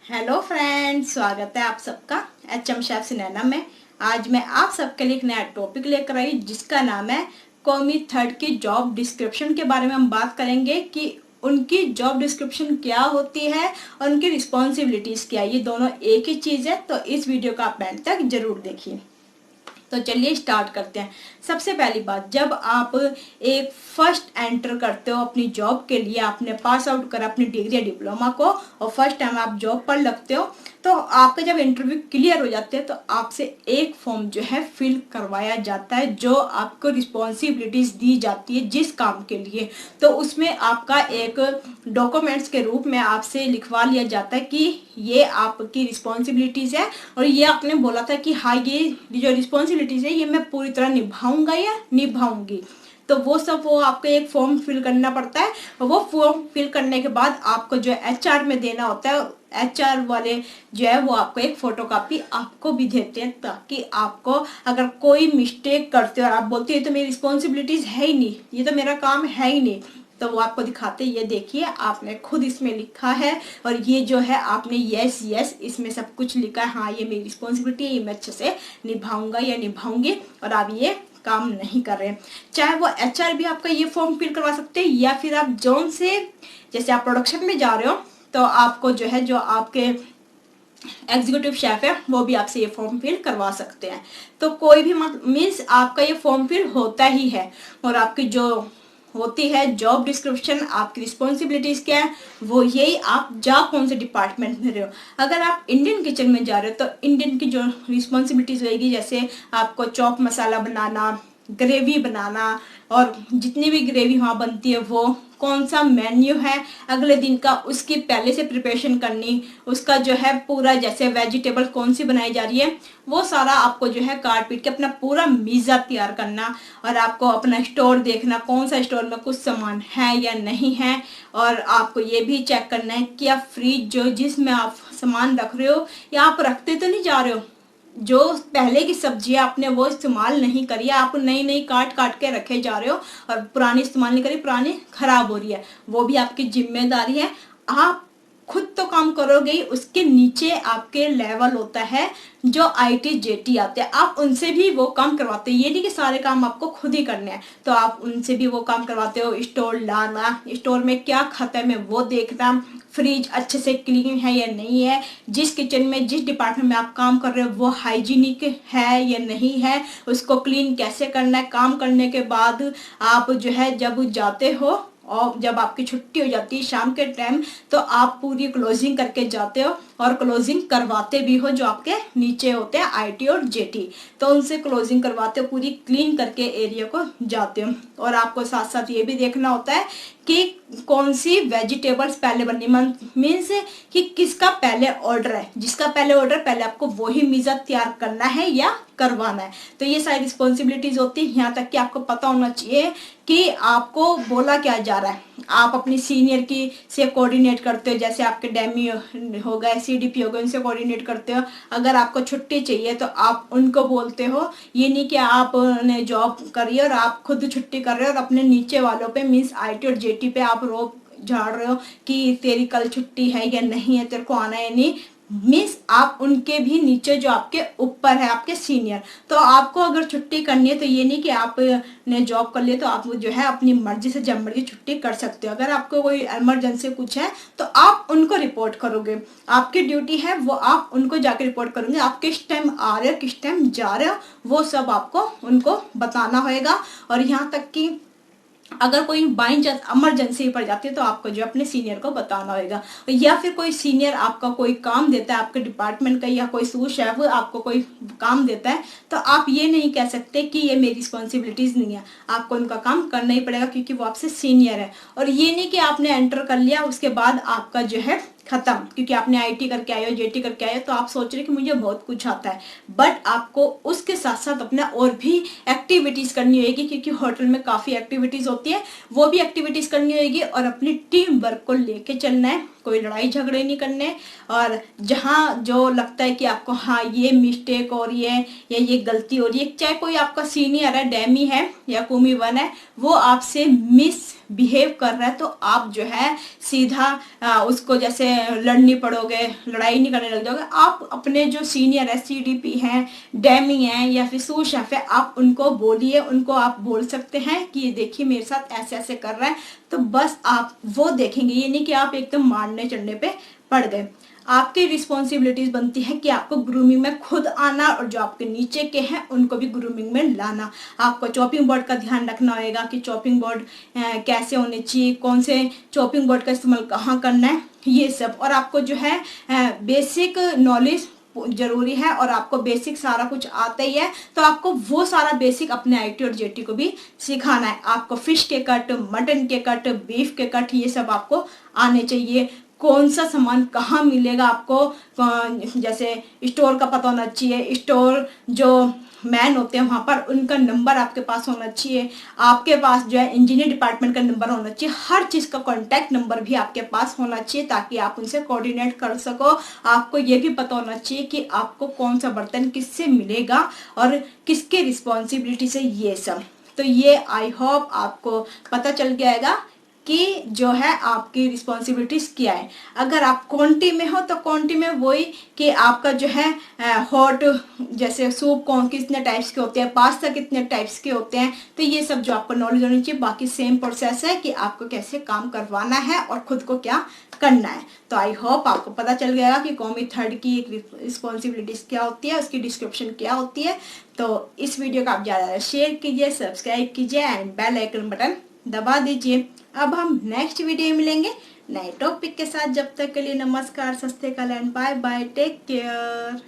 Hello friends, स्वागत है आप सबका एचएम शेफ सिनेमा में। आज मैं आप सबके लिए एक नया टॉपिक लेकर आई जिसका नाम है कौमी थर्ड की जॉब डिस्क्रिप्शन के बारे में हम बात करेंगे कि उनकी जॉब डिस्क्रिप्शन क्या होती है और उनकी रिस्पॉन्सिबिलिटीज़ क्या है। ये दोनों एक ही चीज़ है, तो इस वीडियो का आप एंड तक जरूर देखिए। तो चलिए स्टार्ट करते हैं। सबसे पहली बात, जब आप एक फर्स्ट एंटर करते हो अपनी जॉब के लिए, आपने पास आउट करा अपनी डिग्री या डिप्लोमा को और फर्स्ट टाइम आप जॉब पर लगते हो, तो आपका जब इंटरव्यू क्लियर हो जाते हैं तो आपसे एक फॉर्म जो है फिल करवाया जाता है जो आपको रिस्पॉन्सिबिलिटीज दी जाती है जिस काम के लिए। तो उसमें आपका एक डॉक्यूमेंट्स के रूप में आपसे लिखवा लिया जाता है कि ये आपकी रिस्पॉन्सिबिलिटीज है और ये आपने बोला था कि हाँ, ये जो रिस्पॉन्सिबिलिटीज है ये मैं पूरी तरह निभाऊंगा या निभाऊंगी। तो वो सब वो आपको एक फॉर्म फिल करना पड़ता है और वो फॉर्म फिल करने के बाद आपको जो एचआर में देना होता है। एचआर वाले जो है वो आपको एक फोटोकॉपी आपको भी देते हैं ताकि आपको अगर कोई मिस्टेक करते हो और आप बोलते हो ये तो मेरी रिस्पॉन्सिबिलिटीज है ही नहीं, ये तो मेरा काम है ही नहीं, तो वो आपको दिखाते हैं ये देखिए आपने खुद इसमें लिखा है और ये जो है आपने यस यस इसमें सब कुछ लिखा है, हाँ ये मेरी रिस्पॉन्सिबिलिटी है, ये मैं अच्छे से निभाऊंगा या निभाऊंगी, और आप ये काम नहीं कर रहे हैं। चाहे वो एचआर भी आपका ये फॉर्म फिल करवा सकते हैं या फिर आप जोन से, जैसे आप प्रोडक्शन में जा रहे हो तो आपको जो है जो आपके एग्जीक्यूटिव शेफ है वो भी आपसे ये फॉर्म फिल करवा सकते हैं। तो कोई भी मीन्स आपका ये फॉर्म फिल होता ही है और आपकी जो होती है जॉब डिस्क्रिप्शन, आपकी रिस्पॉन्सिबिलिटीज क्या है वो यही आप जा कौन से डिपार्टमेंट में रहे हो। अगर आप इंडियन किचन में जा रहे हो तो इंडियन की जो रिस्पॉन्सिबिलिटीज होगी, जैसे आपको चॉप मसाला बनाना, ग्रेवी बनाना, और जितनी भी ग्रेवी वहाँ बनती है वो कौन सा मेन्यू है अगले दिन का उसकी पहले से प्रिपरेशन करनी, उसका जो है पूरा जैसे वेजिटेबल कौन सी बनाई जा रही है वो सारा आपको जो है काट पीट के अपना पूरा मीज़ा तैयार करना, और आपको अपना स्टोर देखना कौन सा स्टोर में कुछ सामान है या नहीं है, और आपको ये भी चेक करना है कि आप फ्रिज जो जिसमें आप सामान रख रहे हो या आप रखते तो नहीं जा रहे हो, जो पहले की सब्जियां आपने वो इस्तेमाल नहीं करी है, आप नई नई काट काट के रखे जा रहे हो और पुरानी इस्तेमाल नहीं करी, पुरानी खराब हो रही है, वो भी आपकी जिम्मेदारी है। आप खुद तो काम करोगे ही, उसके नीचे आपके लेवल होता है जो आईटी जेटी आते हैं, आप उनसे भी वो काम करवाते हो। ये नहीं कि सारे काम आपको खुद ही करने हैं, तो आप उनसे भी वो काम करवाते हो। स्टोर लाना, स्टोर में क्या खत्म है वो देखना, फ्रिज अच्छे से क्लीन है या नहीं है, जिस किचन में जिस डिपार्टमेंट में आप काम कर रहे हो वो हाइजीनिक है या नहीं है, उसको क्लीन कैसे करना है। काम करने के बाद आप जो है जब जाते हो और जब आपकी छुट्टी हो जाती है शाम के टाइम, तो आप पूरी क्लोजिंग करके जाते हो और क्लोजिंग करवाते भी हो। जो आपके नीचे होते हैं आईटी और जेटी, तो उनसे क्लोजिंग करवाते हो, पूरी क्लीन करके एरिया को जाते हो। और आपको साथ साथ ये भी देखना होता है कि कौन सी वेजिटेबल्स पहले बननी, मीन्स कि किसका पहले ऑर्डर है, जिसका पहले ऑर्डर पहले आपको वही मीज़ा तैयार करना है या करवाना है। तो ये सारी रिस्पॉन्सिबिलिटीज होती है। यहाँ तक कि आपको पता होना चाहिए कि आपको बोला क्या जा रहा है। आप अपनी सीनियर की से कोऑर्डिनेट करते हो, जैसे आपके डेमी हो गए, सीडीपी हो गए, उनसे कोऑर्डिनेट करते हो। अगर आपको छुट्टी चाहिए तो आप उनको बोलते हो, ये नहीं कि आपने जॉब करी और आप खुद छुट्टी कर रहे हो और अपने नीचे वालों पे मीन्स आईटी और जेटी पे आप रोब झाड़ रहे हो कि तेरी कल छुट्टी है या नहीं है, तेरे को आना है नहीं। मीन्स आप उनके भी नीचे जो आपके ऊपर है आपके सीनियर, तो आपको अगर छुट्टी करनी है तो ये नहीं कि आपने जॉब कर लिया तो आप जो है अपनी मर्जी से जब मर्जी छुट्टी कर सकते हो। अगर आपको कोई इमरजेंसी कुछ है तो आप उनको रिपोर्ट करोगे, आपकी ड्यूटी है वो आप उनको जाके रिपोर्ट करोगे। आप किस टाइम आ रहे हो किस टाइम जा रहे हो वो सब आपको उनको बताना होगा। और यहाँ तक कि अगर कोई बाई चांस इमरजेंसी पड़ जाती है तो आपको जो अपने सीनियर को बताना होगा, या फिर कोई सीनियर आपका कोई काम देता है आपके डिपार्टमेंट का, या कोई सूट शेफ आपको कोई काम देता है, तो आप ये नहीं कह सकते कि ये मेरी रिस्पॉन्सिबिलिटीज नहीं है, आपको उनका काम करना ही पड़ेगा क्योंकि वो आपसे सीनियर है। और ये नहीं कि आपने एंटर कर लिया उसके बाद आपका जो है खत्म, क्योंकि आपने आईटी करके आए हो, जेटी करके आए हो, तो आप सोच रहे कि मुझे बहुत कुछ आता है, बट आपको उसके साथ साथ अपना और भी एक्टिविटीज करनी होगी, क्योंकि होटल में काफी एक्टिविटीज होती है, वो भी एक्टिविटीज करनी होगी और अपनी टीम वर्क को लेके चलना है। कोई लड़ाई झगड़े नहीं करने। और जहाँ जो लगता है कि आपको हाँ ये मिस्टेक और ये गलती हो रही है, चाहे कोई आपका सीनियर है, डेमी है या कुमी वन है, वो आपसे बिहेव कर रहा है, तो आप जो है सीधा उसको जैसे लड़नी पड़ोगे, लड़ाई नहीं करने लग जाओगे। आप अपने जो सीनियर है, सीडीपी हैं, डेमी हैं या फिर सू शेफ है, आप उनको बोलिए, उनको आप बोल सकते हैं कि ये देखिए मेरे साथ ऐसे ऐसे कर रहा है, तो बस आप वो देखेंगे। ये नहीं कि आप एकदम मारने चढ़ने पे पड़ गए। आपकी रिस्पॉन्सिबिलिटीज बनती है कि आपको ग्रूमिंग में खुद आना और जो आपके नीचे के हैं उनको भी ग्रूमिंग में लाना। आपको चॉपिंग बोर्ड का ध्यान रखना होगा कि चॉपिंग बोर्ड कैसे होने चाहिए, कौन से चॉपिंग बोर्ड का इस्तेमाल कहाँ करना है, ये सब। और आपको जो है बेसिक नॉलेज जरूरी है और आपको बेसिक सारा कुछ आता ही है, तो आपको वो सारा बेसिक अपने आईटी और जेटी को भी सिखाना है। आपको फिश के कट, मटन के कट, बीफ के कट, ये सब आपको आने चाहिए। कौन सा सामान कहाँ मिलेगा आपको, जैसे स्टोर का पता होना चाहिए, स्टोर जो मैन होते हैं वहाँ पर उनका नंबर आपके पास होना चाहिए, आपके पास जो है इंजीनियर डिपार्टमेंट का नंबर होना चाहिए, हर चीज़ का कॉन्टैक्ट नंबर भी आपके पास होना चाहिए ताकि आप उनसे कोऑर्डिनेट कर सको। आपको ये भी पता होना चाहिए कि आपको कौन सा बर्तन किससे मिलेगा और किसके रिस्पॉन्सिबिलिटी से, ये सब। तो ये आई होप आपको पता चल गया कि जो है आपकी रिस्पॉन्सिबिलिटीज क्या है। अगर आप क्वांटी में हो तो क्वांटी में वही कि आपका जो है हॉट, जैसे सूप कौन कितने टाइप्स के होते हैं, पास्ता कितने टाइप्स के होते हैं, तो ये सब जो आपको नॉलेज होनी चाहिए। बाकी सेम प्रोसेस है कि आपको कैसे काम करवाना है और खुद को क्या करना है। तो आई होप आपको पता चल गया कि कौमी थर्ड की रिस्पॉन्सिबिलिटीज क्या होती है, उसकी डिस्क्रिप्शन क्या होती है। तो इस वीडियो को आप ज़्यादा शेयर कीजिए, सब्सक्राइब कीजिए एंड बेल आइकन बटन दबा दीजिए। अब हम नेक्स्ट वीडियो में मिलेंगे नए टॉपिक के साथ। जब तक के लिए नमस्कार, सस्ते कल and bye bye, take care.